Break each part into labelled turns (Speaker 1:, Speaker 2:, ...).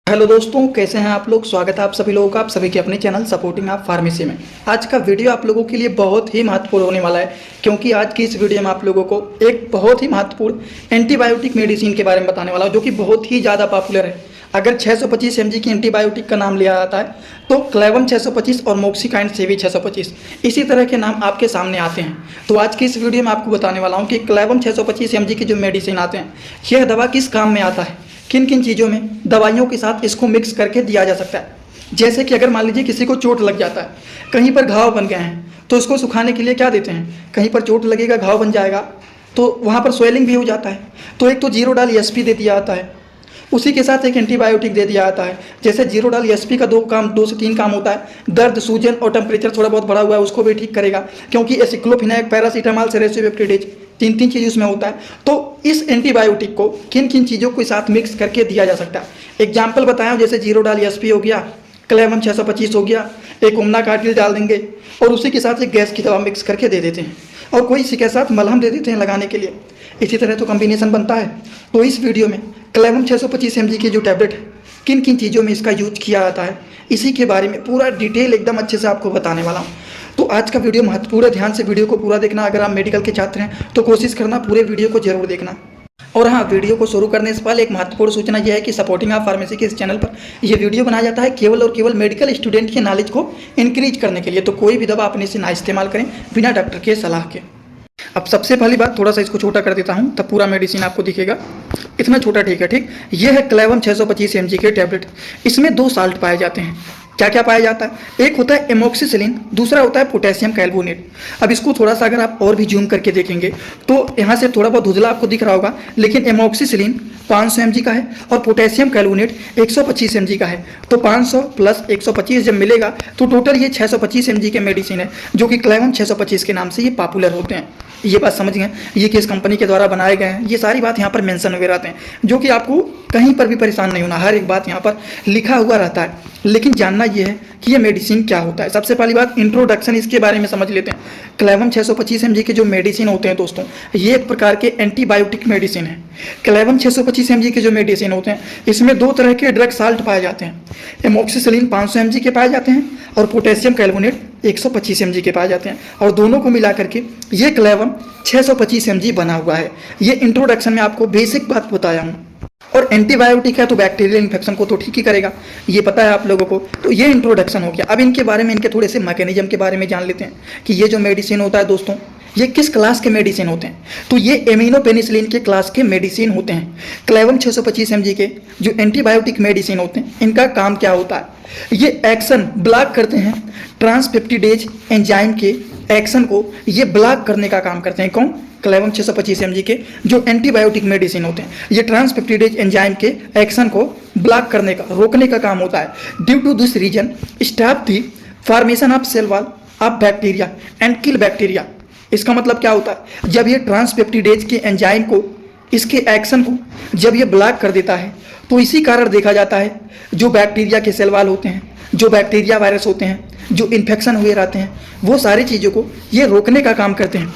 Speaker 1: Hello दोस्तों, कैसे हैं आप लोग। स्वागत है आप सभी लोगों का, आप सभी के अपने चैनल सपोर्टिंग आप फार्मेसी में। आज का वीडियो आप लोगों के लिए बहुत ही महत्वपूर्ण होने वाला है, क्योंकि आज की इस वीडियो में आप लोगों को एक बहुत ही महत्वपूर्ण एंटीबायोटिक मेडिसिन के बारे में बताने वाला हूं, जो कि बहुत ही ज़्यादा पॉपुलर है। अगर 625 mg की एंटीबायोटिक का नाम लिया जाता है तो क्लेवम 625 और मोक्सिकाइन सेवी 625 इसी तरह के नाम आपके सामने आते हैं। तो आज की इस वीडियो में आपको बताने वाला हूँ कि क्लेवम 625 mg की जो मेडिसिन आते हैं, यह दवा किस काम में आता है, किन किन चीज़ों में दवाइयों के साथ इसको मिक्स करके दिया जा सकता है। जैसे कि अगर मान लीजिए किसी को चोट लग जाता है, कहीं पर घाव बन गए हैं, तो उसको सुखाने के लिए क्या देते हैं, कहीं पर चोट लगेगा, घाव बन जाएगा तो वहाँ पर स्वेलिंग भी हो जाता है, तो एक तो जीरोडाल एसपी दे दिया जाता है, उसी के साथ एक एंटीबायोटिक दे दिया जाता है। जैसे जीरोडाल एसपी का दो से तीन काम होता है, दर्द, सूजन और टेम्परेचर थोड़ा बहुत बढ़ा हुआ है उसको भी ठीक करेगा, क्योंकि एसिक्लोफिनैक, पैरासीटामॉल, सेरेसोपेप्टिडेज तीन चीज़ उसमें होता है। तो इस एंटीबायोटिक को किन किन चीज़ों के साथ मिक्स करके दिया जा सकता है। एग्जाम्पल बताया, जैसे जीरोडाल एसपी हो गया, क्लेवम 625 हो गया, एक उमना कार्टिल डाल देंगे और उसी के साथ एक गैस की दवा मिक्स करके दे देते हैं, और कोई इसी के साथ मलहम दे देते हैं लगाने के लिए। इसी तरह तो कॉम्बिनेशन बनता है। तो इस वीडियो में क्लेवम 625 mg की जो टैबलेट है, किन किन चीज़ों में इसका यूज किया जाता है, इसी के बारे में पूरा डिटेल एकदम अच्छे से आपको बताने वाला हूँ। तो आज का वीडियो महत्वपूर्ण है, ध्यान से वीडियो को पूरा देखना। अगर आप मेडिकल के छात्र हैं तो कोशिश करना पूरे वीडियो को जरूर देखना। और हाँ, वीडियो को शुरू करने से पहले एक महत्वपूर्ण सूचना यह है कि सपोर्टिंग आप फार्मेसी के इस चैनल पर यह वीडियो बनाया जाता है केवल और केवल मेडिकल स्टूडेंट के नॉलेज को इंक्रीज करने के लिए। तो कोई भी दवा अपने से ना इस्तेमाल करें बिना डॉक्टर के सलाह के। अब सबसे पहली बात, थोड़ा सा इसको छोटा कर देता हूँ तब पूरा मेडिसिन आपको दिखेगा। इतना छोटा ठीक है, ठीक। यह है क्लेवम 625 mg के टैबलेट। इसमें दो साल्ट पाए जाते हैं। क्या क्या पाया जाता है, एक होता है एमोक्सिसिलिन, दूसरा होता है पोटेशियम कैल्वोनेट। अब इसको थोड़ा सा अगर आप और भी जूम करके देखेंगे तो यहाँ से थोड़ा बहुत धुंधला आपको दिख रहा होगा, लेकिन एमोक्सिसिलिन 500 mg का है और पोटेशियम कैल्वोनेट 125 mg का है। तो 500 प्लस 125 जब मिलेगा तो टोटल ये 625 mg के मेडिसिन है, जो कि क्लेवम 625 के नाम से ये पॉपुलर होते हैं। ये बात समझ गए, ये किस कंपनी के द्वारा बनाए गए हैं, ये सारी बात यहाँ पर मेंशन वगैरह रहते हैं, जो कि आपको कहीं पर भी परेशान नहीं होना, हर एक बात यहाँ पर लिखा हुआ रहता है। लेकिन जानना ये है कि ये मेडिसिन क्या होता है। सबसे पहली बात, इंट्रोडक्शन इसके बारे में समझ लेते हैं। क्लेवम 625 mg के जो मेडिसिन होते हैं दोस्तों, ये एक प्रकार के एंटीबायोटिक मेडिसिन है। क्लेवम 625 mg के जो मेडिसिन होते हैं, इसमें दो तरह के ड्रग साल्ट पाए जाते हैं। एमोक्सिसिलिन 500 mg के पाए जाते हैं और पोटेशियम कैल्वोनेट 125 mg के पाए जाते हैं, और दोनों को मिला करके ये क्लेवम 625 mg बना हुआ है। ये इंट्रोडक्शन में आपको बेसिक बात बताया हूँ। और एंटीबायोटिक है तो बैक्टीरियल इन्फेक्शन को तो ठीक ही करेगा, ये पता है आप लोगों को। तो ये इंट्रोडक्शन हो गया। अब इनके बारे में, इनके थोड़े से मैकेनिज्म के बारे में जान लेते हैं कि ये जो मेडिसिन होता है दोस्तों, ये किस क्लास के मेडिसिन होते हैं। तो ये एमिनोपेनिसिलिन के क्लास के मेडिसिन होते हैं। क्लेवम 625 mg के जो एंटीबायोटिक मेडिसिन होते हैं, इनका काम क्या होता है, ये एक्शन ब्लॉक करते हैं, ट्रांसपेप्टिडेज एंजाइम के एक्शन को ये ब्लॉक करने का काम करते हैं। कौन? क्लेवम 625 mg के जो एंटीबायोटिक मेडिसिन होते हैं, ये ट्रांसपेप्टिडेज एंजाइम के एक्शन को ब्लॉक करने का, रोकने का काम होता है। Due to this reason stop the formation of cell wall of bacteria and kill bacteria. इसका मतलब क्या होता है, जब ये ट्रांसपेप्टिडेज के एंजाइम को, इसके एक्शन को जब ये ब्लॉक कर देता है, तो इसी कारण देखा जाता है जो बैक्टीरिया के सेल वॉल होते हैं, जो बैक्टीरिया वायरस होते हैं, जो इन्फेक्शन हुए रहते हैं, वो सारी चीज़ों को ये रोकने का काम करते हैं,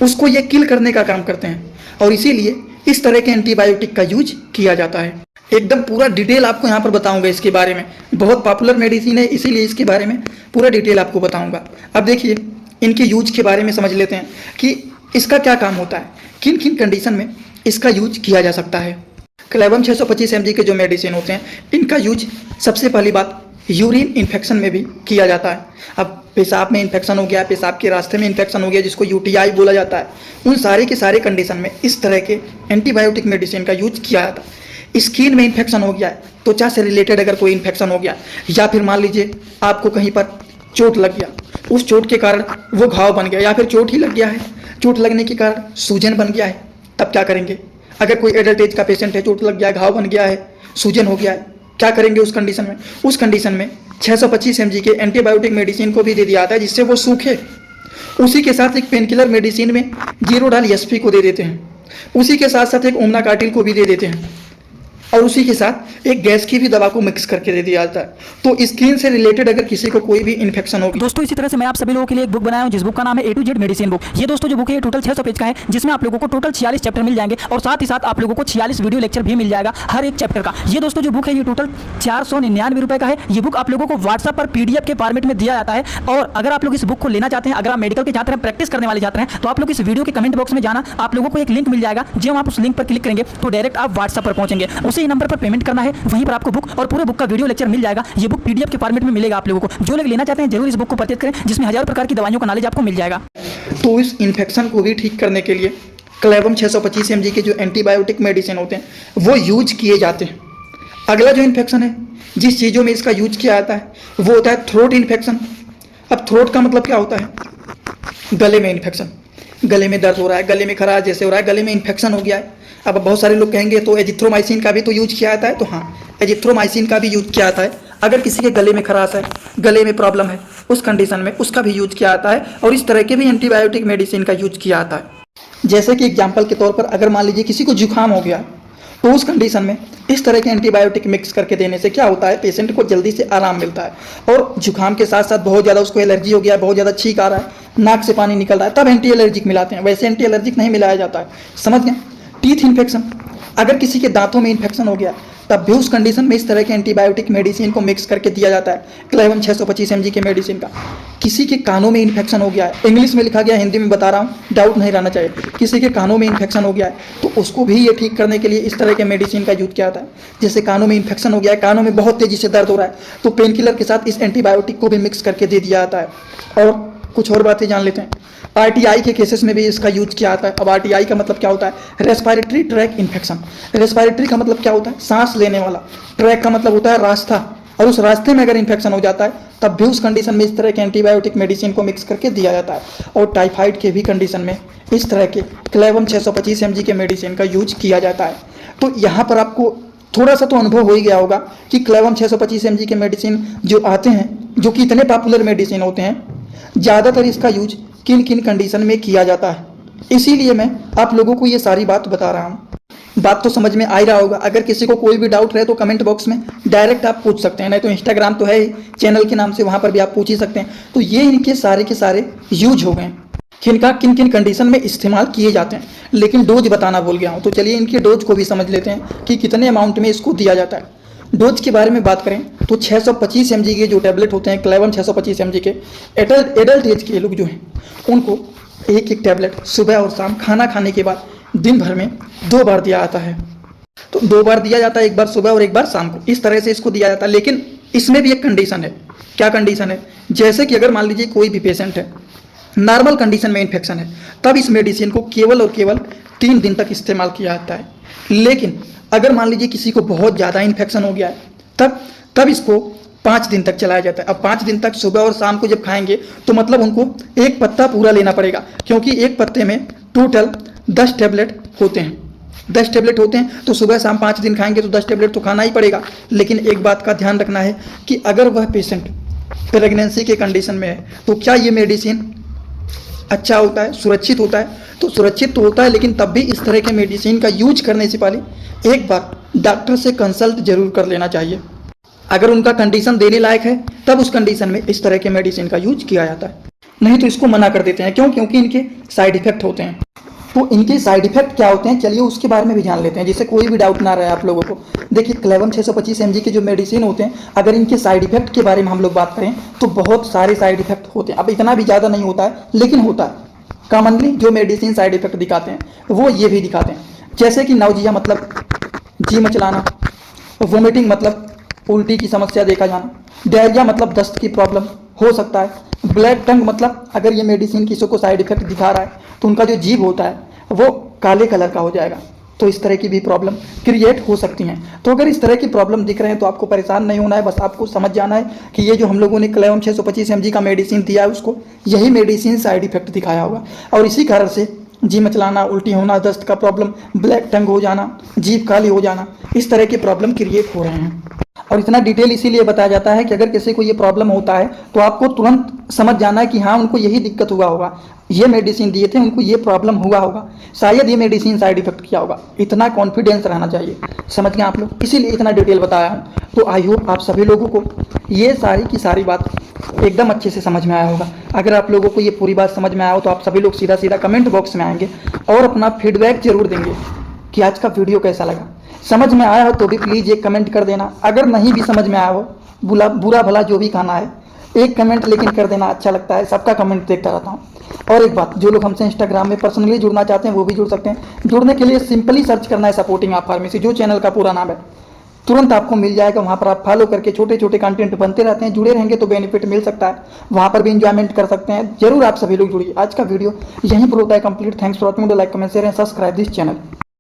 Speaker 1: उसको ये किल करने का काम करते हैं। और इसीलिए इस तरह के एंटीबायोटिक का यूज किया जाता है। एकदम पूरा डिटेल आपको यहाँ पर बताऊंगा इसके बारे में। बहुत पॉपुलर मेडिसिन है, इसीलिए इसके बारे में पूरा डिटेल आपको बताऊंगा। अब देखिए, इनके यूज के बारे में समझ लेते हैं कि इसका क्या काम होता है, किन किन कंडीशन में इसका यूज किया जा सकता है। क्लेवम 625 mg के जो मेडिसिन होते हैं, इनका यूज सबसे पहली बात यूरिन इन्फेक्शन में भी किया जाता है। अब पेशाब में इन्फेक्शन हो गया, पेशाब के रास्ते में इन्फेक्शन हो गया, जिसको यूटीआई बोला जाता है, उन सारे के सारे कंडीशन में इस तरह के एंटीबायोटिक मेडिसिन का यूज किया जाता है। स्किन में इन्फेक्शन हो गया है, त्वचा से रिलेटेड अगर कोई इन्फेक्शन हो गया, या फिर मान लीजिए आपको कहीं पर चोट लग गया, उस चोट के कारण वो घाव बन गया, या फिर चोट ही लग गया है, चोट लगने के कारण सूजन बन गया है, तब क्या करेंगे। अगर कोई एडल्ट एज का पेशेंट है, चोट लग गया है, घाव बन गया है, सूजन हो गया है, क्या करेंगे उस कंडीशन में। उस कंडीशन में 625 mg के एंटीबायोटिक मेडिसिन को भी दे दिया जाता है, जिससे वो सूखे। उसी के साथ एक पेनकिलर मेडिसिन में जीरोडाल एसपी को दे देते हैं, उसी के साथ साथ एक ओमना कार्टिल को भी दे देते हैं। और उसी के साथ एक गैस की भी दवा को मिक्स करके दे दिया जाता है। तो स्किन से रिलेटेड अगर किसी को कोई भी इन्फेक्शन होगी
Speaker 2: दोस्तों, इसी तरह से मैं आप सभी लोगों के लिए एक बुक बनाया हूं जिस बुक का नाम है A to Z medicine book. ये दोस्तों जो बुक है ये टोटल 600 पेज का है, जिसमें आप लोगों को टोटल 46 चैप्टर मिल जाएंगे और साथ ही साथ आप लोगों को 46 वीडियो लेक्चर भी मिल जाएगा हर एक चैप्टर का। ये दोस्तों जो बुक है ये टोटल 499 रुपए का है। ये बुक आप लोगों को व्हाट्सएप पर PDF के फॉर्मेट में दिया जाता है। और अगर आप लोग इस बुक को लेना चाहते हैं, अगर आप मेडिकल के छात्र हैं, प्रैक्टिस करने वाले छात्र हैं, तो आप लोग इस वीडियो के कमेंट बॉक्स में जाना, आप लोगों को एक लिंक मिल जाएगा। जब आप उस लिंक पर क्लिक करेंगे तो डायरेक्ट आप व्हाट्सएप पर पहुंचेंगे, उसी नंबर पर पेमेंट करना है, वहीं पर आपको बुक और पूरे बुक का वीडियो लेक्चर मिल जाएगा। ये बुक PDF के फॉर्मेट में मिलेगा आप लोगों को। जो लोग लेना चाहते हैं जरूर इस बुक को परचेज करें, जिसमें हजारों प्रकार की दवाइयों का नॉलेज आपको मिल जाएगा।
Speaker 1: तो इस इन्फेक्शन को भी ठीक करने के लिए क्लेवम 625 mg के जो एंटीबायोटिक मेडिसिन होते हैं वो यूज किए जाते हैं। अगला जो इन्फेक्शन है जिस चीज़ों में इसका यूज किया जाता है वो होता है थ्रोट इन्फेक्शन। अब थ्रोट का मतलब क्या होता है? गले में इन्फेक्शन, गले में दर्द हो रहा है, गले में खराश जैसे हो रहा है, गले में इन्फेक्शन हो गया है। अब बहुत सारे लोग कहेंगे तो एजिथ्रोमाइसिन का भी तो यूज किया जाता है। तो हाँ, एजिथ्रोमाइसिन का भी यूज किया जाता है। अगर किसी के गले में खराश है, गले में प्रॉब्लम है, उस कंडीशन में उसका भी यूज किया जाता है। और इस तरह के भी एंटीबायोटिक मेडिसिन का यूज किया जाता है। जैसे कि एग्जाम्पल के तौर पर अगर मान लीजिए किसी को जुकाम हो गया तो उस कंडीशन में इस तरह के एंटीबायोटिक मिक्स करके देने से क्या होता है, पेशेंट को जल्दी से आराम मिलता है। और जुकाम के साथ साथ बहुत ज़्यादा उसको एलर्जी हो गया, बहुत ज़्यादा छींक आ रहा है, नाक से पानी निकल रहा है, तब एंटी एलर्जिक मिलाते हैं। वैसे एंटी एलर्जिक नहीं मिलाया जाता है, समझ गए। टीथ इन्फेक्शन, अगर किसी के दांतों में इन्फेक्शन हो गया तब भी उस कंडीशन में इस तरह के एंटीबायोटिक मेडिसिन को मिक्स करके दिया जाता है। क्लेवम 625 mg के मेडिसिन का। किसी के कानों में इन्फेक्शन हो गया है, इंग्लिश में लिखा गया, हिंदी में बता रहा हूँ, डाउट नहीं रहना चाहिए। किसी के कानों में इन्फेक्शन हो गया है तो उसको भी ये ठीक करने के लिए इस तरह के मेडिसिन का यूज किया जाता है। जैसे कानों में इन्फेक्शन हो गया है, कानों में बहुत तेजी से दर्द हो रहा है, तो पेन किलर के साथ इस एंटीबायोटिक को भी मिक्स करके दे दिया जाता है। और कुछ और बातें जान लेते हैं। RTI के केसेस में भी इसका यूज किया जाता है। अब RTI का मतलब क्या होता है? Respiratory tract infection. रेस्पिरेटरी का मतलब क्या होता है? सांस लेने वाला। ट्रैक का मतलब होता है रास्ता, और उस रास्ते में अगर इन्फेक्शन हो जाता है तब भी उस कंडीशन में इस तरह के एंटीबायोटिक मेडिसिन को मिक्स करके दिया जाता है। और टाइफाइड के भी कंडीशन में इस तरह के क्लेवम 625 mg के मेडिसिन का यूज किया जाता है। तो यहाँ पर आपको थोड़ा सा तो अनुभव हो ही गया होगा कि क्लेवम 625 mg के मेडिसिन जो आते हैं, जो कि इतने पॉपुलर मेडिसिन होते हैं, ज़्यादातर इसका यूज किन किन कंडीशन में किया जाता है। इसीलिए मैं आप लोगों को ये सारी बात बता रहा हूँ। बात तो समझ में आ ही रहा होगा। अगर किसी को कोई भी डाउट रहे तो कमेंट बॉक्स में डायरेक्ट आप पूछ सकते हैं, नहीं तो इंस्टाग्राम तो है ही चैनल के नाम से, वहाँ पर भी आप पूछ ही सकते हैं। तो ये इनके सारे के सारे यूज हो गए किनका, किन किन कंडीशन में इस्तेमाल किए जाते हैं। लेकिन डोज बताना भूल गया हूँ, तो चलिए इनके डोज को भी समझ लेते हैं कि कितने अमाउंट में इसको दिया जाता है। डोज के बारे में बात करें तो 625 mg के जो टैबलेट होते हैं, क्लेवम 625 mg के, एडल्ट एज के लोग जो हैं उनको एक एक टैबलेट सुबह और शाम खाना खाने के बाद दिन भर में 2 बार दिया जाता है। तो 2 बार दिया जाता है, एक बार सुबह और एक बार शाम को, इस तरह से इसको दिया जाता है। लेकिन इसमें भी एक कंडीशन है। क्या कंडीशन है? जैसे कि अगर मान लीजिए कोई भी पेशेंट है, नॉर्मल कंडीशन में इन्फेक्शन है, तब इस मेडिसिन को केवल और केवल 3 दिन तक इस्तेमाल किया जाता है। लेकिन अगर मान लीजिए किसी को बहुत ज़्यादा इन्फेक्शन हो गया है तब इसको 5 दिन तक चलाया जाता है। अब 5 दिन तक सुबह और शाम को जब खाएंगे तो मतलब उनको एक पत्ता पूरा लेना पड़ेगा, क्योंकि एक पत्ते में टोटल 10 टैबलेट होते हैं। 10 टैबलेट होते हैं तो सुबह शाम 5 दिन खाएंगे तो 10 टैबलेट तो खाना ही पड़ेगा। लेकिन एक बात का ध्यान रखना है कि अगर वह पेशेंट प्रेगनेंसी के कंडीशन में है तो क्या ये मेडिसिन अच्छा होता है, सुरक्षित होता है? तो सुरक्षित तो होता है, लेकिन तब भी इस तरह के मेडिसिन का यूज करने से पहले एक बार डॉक्टर से कंसल्ट जरूर कर लेना चाहिए। अगर उनका कंडीशन देने लायक है तब उस कंडीशन में इस तरह के मेडिसिन का यूज किया जाता है, नहीं तो इसको मना कर देते हैं। क्यों? क्योंकि इनके साइड इफेक्ट होते हैं। तो इनके साइड इफेक्ट क्या होते हैं, चलिए उसके बारे में भी जान लेते हैं, जिससे कोई भी डाउट ना रहे आप लोगों को। देखिए, क्लेवम 625 mg के जो मेडिसिन होते हैं, अगर इनके साइड इफेक्ट के बारे में हम लोग बात करें तो बहुत सारे साइड इफेक्ट होते हैं। अब इतना भी ज़्यादा नहीं होता है, लेकिन होता है। कॉमनली जो मेडिसिन साइड इफेक्ट दिखाते हैं वो ये भी दिखाते हैं, जैसे कि नाउजिया मतलब जी मचलाना, वोमिटिंग मतलब उल्टी की समस्या देखा जाना, डायरिया मतलब दस्त की प्रॉब्लम हो सकता है, ब्लैक टंग मतलब अगर ये मेडिसिन किसी को साइड इफेक्ट दिखा रहा है तो उनका जो जीभ होता है वो काले कलर का हो जाएगा। तो इस तरह की भी प्रॉब्लम क्रिएट हो सकती हैं। तो अगर इस तरह की प्रॉब्लम दिख रहे हैं तो आपको परेशान नहीं होना है, बस आपको समझ जाना है कि ये जो हम लोगों ने क्लेवम 625 mg का मेडिसिन दिया है उसको यही मेडिसिन साइड इफेक्ट दिखाया होगा, और इसी कारण से जी मचलाना, उल्टी होना, दस्त का प्रॉब्लम, ब्लैक टंग हो जाना, जीभ काली हो जाना, इस तरह की प्रॉब्लम क्रिएट हो रहे हैं। और इतना डिटेल इसीलिए बताया जाता है कि अगर किसी को ये प्रॉब्लम होता है तो आपको तुरंत समझ जाना है कि हाँ उनको यही दिक्कत हुआ होगा, ये मेडिसिन दिए थे, उनको ये प्रॉब्लम हुआ होगा, शायद ये मेडिसिन साइड इफेक्ट किया होगा। इतना कॉन्फिडेंस रहना चाहिए, समझ गए आप लोग, इसीलिए इतना डिटेल बताया हूँ। तो आई होप आप सभी लोगों को ये सारी की सारी बात एकदम अच्छे से समझ में आया होगा। अगर आप लोगों को ये पूरी बात समझ में आया हो तो आप सभी लोग सीधा सीधा कमेंट बॉक्स में आएंगे और अपना फीडबैक जरूर देंगे कि आज का वीडियो कैसा लगा। समझ में आया हो तो भी प्लीज़ एक कमेंट कर देना, अगर नहीं भी समझ में आया हो, बुरा भला जो भी खाना है एक कमेंट लेकिन कर देना, अच्छा लगता है, सबका कमेंट देखता रहता हूँ। और एक बात, जो लोग हमसे इंस्टाग्राम में पर्सनली जुड़ना चाहते हैं वो भी जुड़ सकते हैं। जुड़ने के लिए सिंपली सर्च करना है सपोर्टिंग आप फार्मेसी, जो चैनल का पूरा नाम है, तुरंत आपको मिल जाएगा। वहाँ पर आप फॉलो करके छोटे छोटे कंटेंट बनते रहते हैं, जुड़े रहेंगे तो बेनिफिट मिल सकता है, वहाँ पर भी इंजॉयमेंट कर सकते हैं। जरूर आप सभी लोग जुड़िए। आज का वीडियो यहीं पर होता है complete. Thanks for watching, like comment share and subscribe this channel.